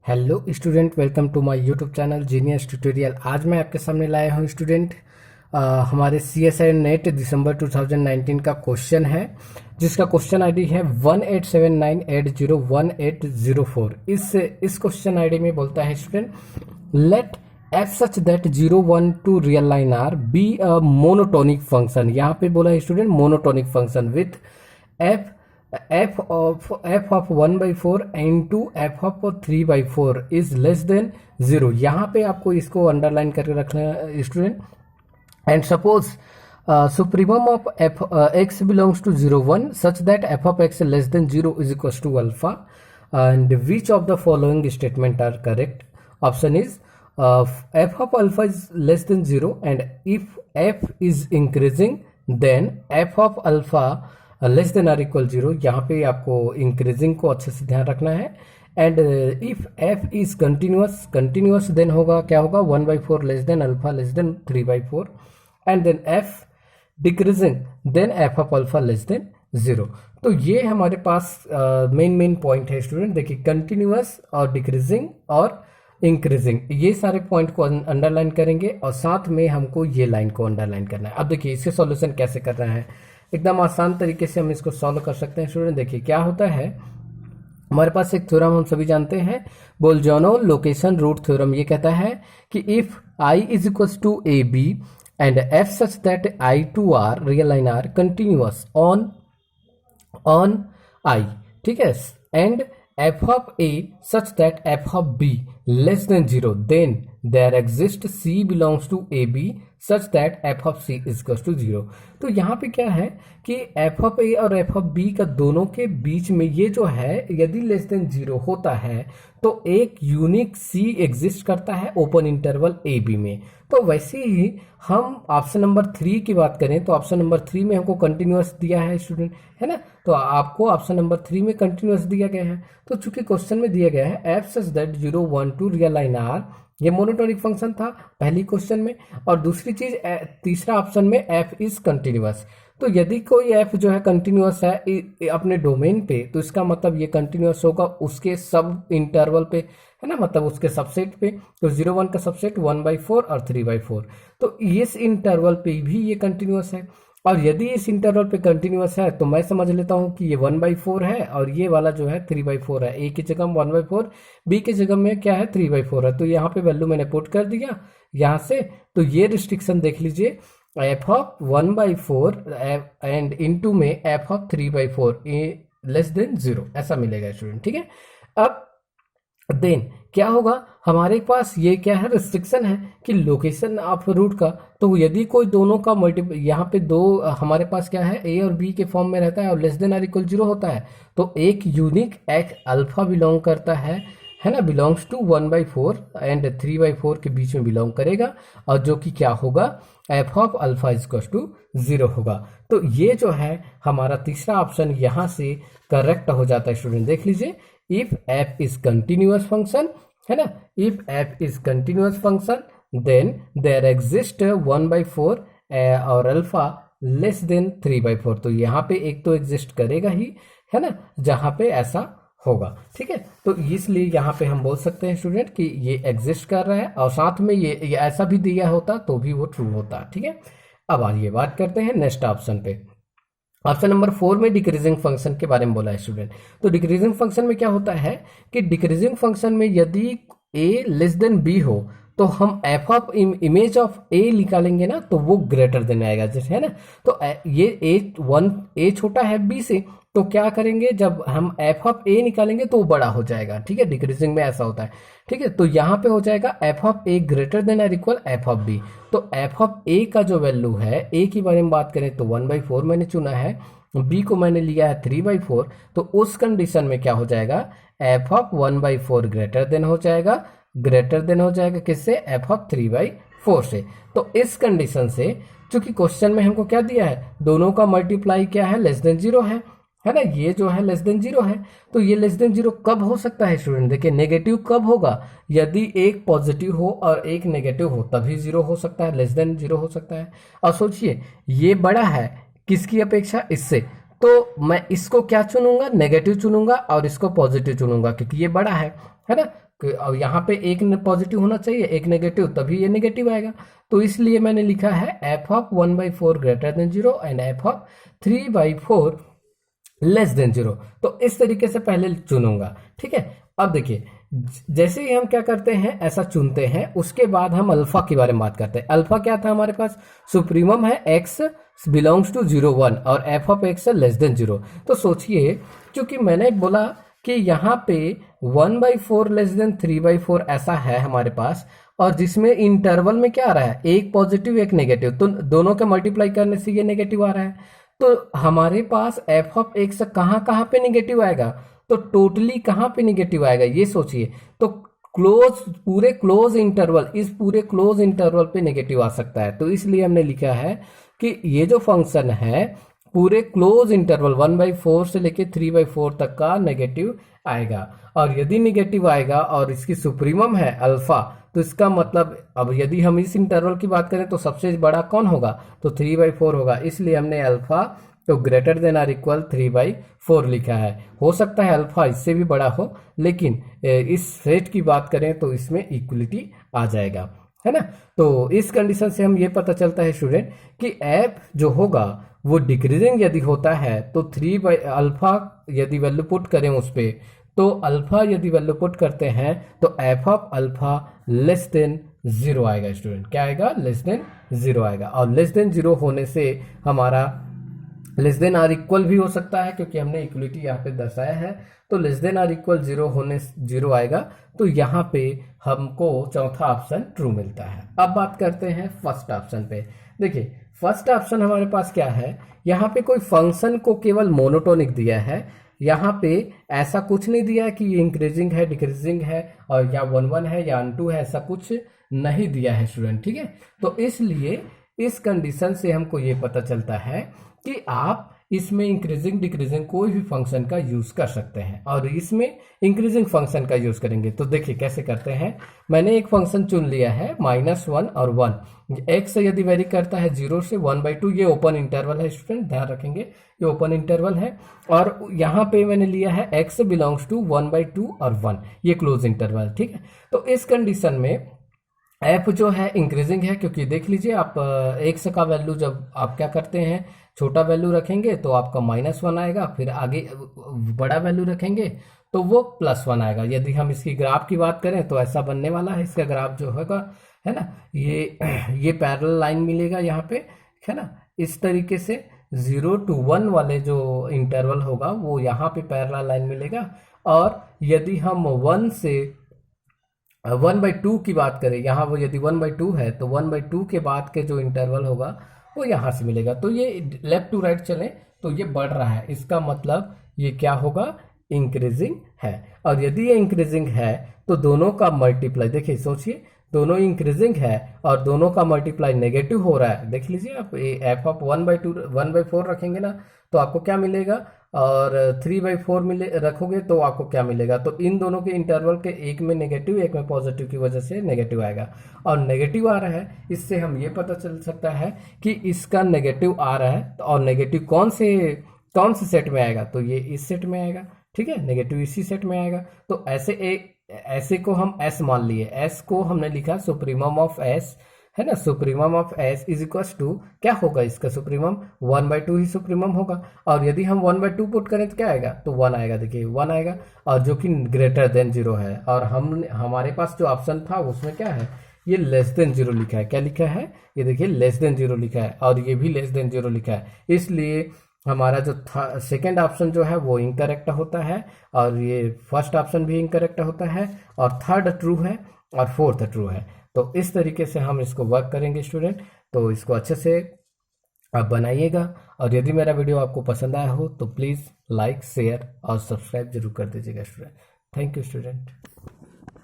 Hello student, welcome to my YouTube channel genius tutorial. आज मैं आपके सामने लाया हूं स्टूडेंट हमारे CSI नेट दिसंबर 2019 का क्वेश्चन है, जिसका क्वेश्चन आईडी है 1879801804। इस क्वेश्चन आईडी में बोलता है student, let F such that 0 1 2 real line R be a monotonic function. यहाँ पे बोला है student monotonic function with F f of 1/4 into f of 3/4 is less than 0। यहाँ पे आपको इसको अंडरलाइन करके रखना है student. And suppose supremum of f x belongs to 0 1 such that f of x less than 0 is equal to alpha, and which of the following statement are correct. Option is f of alpha is less than 0, and if f is increasing then f of alpha less than or equal 0। यहाँ पे आपको increasing को अच्छे से ध्यान रखना है। And if F is continuous then होगा क्या होगा 1/4 less than alpha less than 3/4, and then F decreasing then F of alpha less than 0। तो ये हमारे पास मेन पॉइंट है स्टूडेंट। देखिए कंटिन्यूअस और डिक्रीजिंग और इंक्रीजिंग, ये सारे पॉइंट को अंडरलाइन करेंगे और साथ में हमको ये लाइन को अंडरलाइन करना है। अब देखिए इसके सॉल्यूशन कैसे करना है, एकदम आसान तरीके से हम इसको सॉल्व कर सकते हैं स्टूडेंट। देखिए क्या होता है, हमारे पास एक थ्योरम हम सभी जानते हैं, बोल्जानो लोकेशन रूट थ्योरम। ये कहता है कि if I is equal to A B and F such that I to R real line are continuous on I, ठीक है, and f of a such that f of b less than 0, then there exists c belongs to ab such that f of c is equal to 0। तो यहाँ पे क्या है कि f of a और f of b का दोनों के बीच में ये जो है यदि लेस देन 0 होता है तो एक यूनिक c एग्जिस्ट करता है ओपन इंटरवल ए बी में। तो वैसे ही हम ऑप्शन नंबर 3 की बात करें तो ऑप्शन नंबर 3 में हमको कंटिन्यूअस दिया है स्टूडेंट, है ना। तो आपको ऑप्शन नंबर 3 में कंटिन्यूअस दिया गया है। तो चूंकि क्वेश्चन में दिया गया है F such that 0 1 2 real line R, ये मोनोटोनिक फंक्शन था पहली क्वेश्चन में, और दूसरी चीज तीसरा ऑप्शन में एफ इज कंटिन्यूअस। तो यदि कोई एफ जो है कंटिन्यूअस है अपने डोमेन पे, तो इसका मतलब ये कंटिन्यूअस होगा उसके सब इंटरवल पे, है ना, मतलब उसके सबसेट पे। तो 0 1 का सबसेट 1/4 और 3/4, तो इस इंटरवल पे भी ये कंटिन्यूअस है। और यदि इस इंटरवल पे कंटिन्यूअस है तो मैं समझ लेता हूं कि ये 1/4 है और ये वाला जो है 3/4 है। ए की जगह 1/4, बी की जगह में क्या है 3/4 है। तो यहाँ पे वैल्यू मैंने पुट कर दिया यहाँ से। तो ये रिस्ट्रिक्शन देख लीजिए, एफ ऑफ 1/4 एंड इनटू में एफ ऑफ 3/4 लेस देन 0 ऐसा मिलेगा स्टूडेंट, ठीक है। अब देन क्या होगा, हमारे पास ये क्या है रिस्ट्रिक्शन है कि लोकेशन ऑफ रूट का। तो यदि कोई दोनों का मल्टीपल, यहाँ पे दो हमारे पास क्या है ए और बी के फॉर्म में रहता है और लेस देन आर इक्वल 0 होता है, तो एक यूनिक एक अल्फा बिलोंग करता है ना, बिलोंग्स टू 1/4 एंड 3/4 के बीच में बिलोंग करेगा, और जो कि क्या होगा F of alpha is equal to 0 होगा। तो ये जो है हमारा तीसरा ऑप्शन यहाँ से करेक्ट हो जाता है स्टूडेंट। देख लीजिए, if f is continuous function, है ना, if f is continuous function then there exists 1/4 और अल्फा लेस देन 3/4। तो यहाँ पे एक तो एग्जिस्ट करेगा ही, है ना, जहां पे ऐसा होगा, ठीक है। तो इसलिए यहाँ पे हम बोल सकते हैं स्टूडेंट कि ये एग्जिस्ट कर रहा है, और साथ में ये ऐसा भी दिया होता तो भी वो ट्रू होता, ठीक है। अब आइए बात करते हैं नेक्स्ट ऑप्शन पे। ऑप्शन नंबर 4 में डिक्रीजिंग फंक्शन के बारे में बोला है स्टूडेंट। तो डिक्रीजिंग फंक्शन में क्या होता है कि डिक्रीजिंग फंक्शन में यदि a लेस देन b हो तो हम F of image of a निकालेंगे ना, तो वो ग्रेटर देन आएगा, जैसे, है ना। तो ये a छोटा है b से, तो क्या करेंगे जब हम एफ ऑफ a निकालेंगे तो वो बड़ा हो जाएगा, ठीक है। डिक्रीजिंग में ऐसा होता है, ठीक है। तो यहाँ पे हो जाएगा F of a greater than or equal F of b। तो एफ ऑफ a का जो वैल्यू है, a की बारे में बात करें तो 1/4 मैंने चुना है, b को मैंने लिया है 3/4। तो उस कंडीशन में क्या हो जाएगा, एफ ऑफ 1/4 ग्रेटर देन हो जाएगा किससे, एफ ऑफ 3/4 से। तो इस कंडीशन से, चूंकि क्वेश्चन में हमको क्या दिया है, दोनों का मल्टीप्लाई क्या है, लेस देन 0 है ना, ये जो है लेस देन 0 है। तो ये लेस देन 0 कब हो सकता है स्टूडेंट, देखिए नेगेटिव कब होगा, यदि एक पॉजिटिव हो और एक नेगेटिव हो तभी 0 हो सकता है, लेस देन 0 हो सकता है। और सोचिए ये बड़ा है किसकी अपेक्षा, इससे, तो मैं इसको क्या चुनूंगा, नेगेटिव चुनूंगा और इसको पॉजिटिव चुनूंगा क्योंकि ये बड़ा है ना। और यहाँ पे एक पॉजिटिव होना चाहिए, एक नेगेटिव, तभी ये नेगेटिव आएगा। तो इसलिए मैंने लिखा है F of 1/4 greater than 0 and F of 3/4 less than 0। तो इस तरीके से पहले चुनूंगा, ठीक है। अब देखिए, जैसे ही हम क्या करते हैं, ऐसा चुनते हैं, उसके बाद हम अल्फा के बारे में बात करते हैं। अल्फा क्या था हमारे पास, सुप्रीमम है x बिलोंग्स टू 0 1 और f of x less than 0। तो सोचिए, क्योंकि मैंने बोला कि यहाँ पे 1/4 लेस देन 3/4 ऐसा है हमारे पास, और जिसमें इंटरवल में क्या आ रहा है, एक पॉजिटिव एक नेगेटिव, तो दोनों के मल्टीप्लाई करने से ये नेगेटिव आ रहा है। तो हमारे पास f ऑफ x कहाँ कहाँ पे नेगेटिव आएगा, तो टोटली कहाँ पे नेगेटिव आएगा ये सोचिए। तो पूरे क्लोज इंटरवल, इस पूरे क्लोज इंटरवल पे नेगेटिव आ सकता है। तो इसलिए हमने लिखा है कि ये जो फंक्शन है पूरे क्लोज इंटरवल 1/4 से लेके 3/4 तक का नेगेटिव आएगा। और यदि नेगेटिव आएगा और इसकी सुप्रीमम है अल्फा, तो इसका मतलब, अब यदि हम इस इंटरवल की बात करें तो सबसे बड़ा कौन होगा, तो 3/4 होगा। इसलिए हमने अल्फा तो ग्रेटर देन आर इक्वल 3/4 लिखा है। हो सकता है अल्फा इससे भी बड़ा हो, लेकिन इस सेट की बात करें तो इसमें इक्वलिटी आ जाएगा, है ना। तो इस कंडीशन से हम ये पता चलता है स्टूडेंट कि एफ जो होगा वो डिक्रीजिंग यदि होता है तो अल्फा यदि वैल्यू पुट करें उस पर, तो अल्फा यदि वैल्यू पुट करते हैं तो F of alpha less than 0 आएगा स्टूडेंट। क्या आएगा, लेस देन 0 आएगा। और लेस देन 0 होने से हमारा लेस देन आर इक्वल भी हो सकता है, क्योंकि हमने इक्वलिटी यहाँ पे दर्शाया है। तो लेस देन आर इक्वल 0 होने 0 आएगा, तो यहाँ पे हमको चौथा ऑप्शन ट्रू मिलता है। अब बात करते हैं फर्स्ट ऑप्शन पे। देखिए, फर्स्ट ऑप्शन हमारे पास क्या है, यहाँ पे कोई फंक्शन को केवल मोनोटोनिक दिया है। यहाँ पे ऐसा कुछ नहीं दिया है कि ये इंक्रीजिंग है, डिक्रीजिंग है, और या 1 1 है या 2 है, ऐसा कुछ नहीं दिया है स्टूडेंट, ठीक है। तो इसलिए इस कंडीशन से हमको ये पता चलता है कि आप इसमें इंक्रीजिंग डिक्रीजिंग कोई भी फंक्शन का यूज कर सकते हैं, और इसमें इंक्रीजिंग फंक्शन का यूज करेंगे। तो देखिए कैसे करते हैं। मैंने एक फंक्शन चुन लिया है -1 और 1। x यदि वेरी करता है 0 से 1/2, ये ओपन इंटरवल है स्टूडेंट, ध्यान रखेंगे ये ओपन इंटरवल है। और यहाँ पे मैंने लिया है x बिलोंग्स टू 1/2 और 1, ये क्लोज इंटरवल, ठीक है। तो इस कंडीशन में एफ जो है इंक्रीजिंग है, क्योंकि देख लीजिए आप एक्स का वैल्यू जब आप क्या करते हैं, छोटा वैल्यू रखेंगे तो आपका -1 आएगा, फिर आगे बड़ा वैल्यू रखेंगे तो वो +1 आएगा। यदि हम इसकी ग्राफ की बात करें तो ऐसा बनने वाला है इसका ग्राफ जो होगा, है ना, ये पैरेलल लाइन मिलेगा यहाँ पे, है ना। इस तरीके से 0 to 1 वाले जो इंटरवल होगा वो यहाँ पे पैरेलल लाइन मिलेगा। और यदि हम 1 से 1/2 की बात करें, यहाँ वो यदि 1/2 है तो 1/2 के बाद के जो इंटरवल होगा वो यहाँ से मिलेगा। तो ये लेफ्ट टू राइट चले तो ये बढ़ रहा है, इसका मतलब ये क्या होगा, इंक्रीजिंग है। और यदि ये इंक्रीजिंग है तो दोनों का मल्टीप्लाई, देखिए सोचिए, दोनों इंक्रीजिंग है और दोनों का मल्टीप्लाई नेगेटिव हो रहा है। देख लीजिए आप, एफ ऑफ 1/4 रखेंगे ना तो आपको क्या मिलेगा, और 3/4 मिले रखोगे तो आपको क्या मिलेगा। तो इन दोनों के इंटरवल के एक में नेगेटिव एक में पॉजिटिव की वजह से नेगेटिव आएगा, और नेगेटिव आ रहा है, इससे हम ये पता चल सकता है कि इसका नेगेटिव आ रहा है। और नेगेटिव कौन से सेट में आएगा, तो ये इस सेट में आएगा, ठीक है, नेगेटिव इसी सेट में आएगा। तो ऐसे को हम एस मान लिए, एस को हमने लिखा सुप्रीमम ऑफ एस, है ना। Supremum of S is equal to क्या होगा, इसका सुप्रीमम 1/2 ही सुप्रीमम होगा। और यदि हम 1/2 पुट करें तो क्या आएगा, तो 1 आएगा, देखिए 1 आएगा, और जो कि ग्रेटर देन 0 है। और हमारे पास जो ऑप्शन था उसमें क्या है, ये लेस देन 0 लिखा है। क्या लिखा है, ये देखिए लेस देन 0 लिखा है, और ये भी लेस देन 0 लिखा है। इसलिए हमारा जो सेकेंड ऑप्शन जो है वो इनकरेक्ट होता है, और ये फर्स्ट ऑप्शन भी इनकरेक्ट होता है, और थर्ड ट्रू है, और फोर्थ ट्रू है। तो इस तरीके से हम इसको वर्क करेंगे स्टूडेंट। तो इसको अच्छे से आप बनाइएगा, और यदि मेरा वीडियो आपको पसंद आया हो तो प्लीज़ लाइक शेयर और सब्सक्राइब जरूर कर दीजिएगा स्टूडेंट। Thank you student.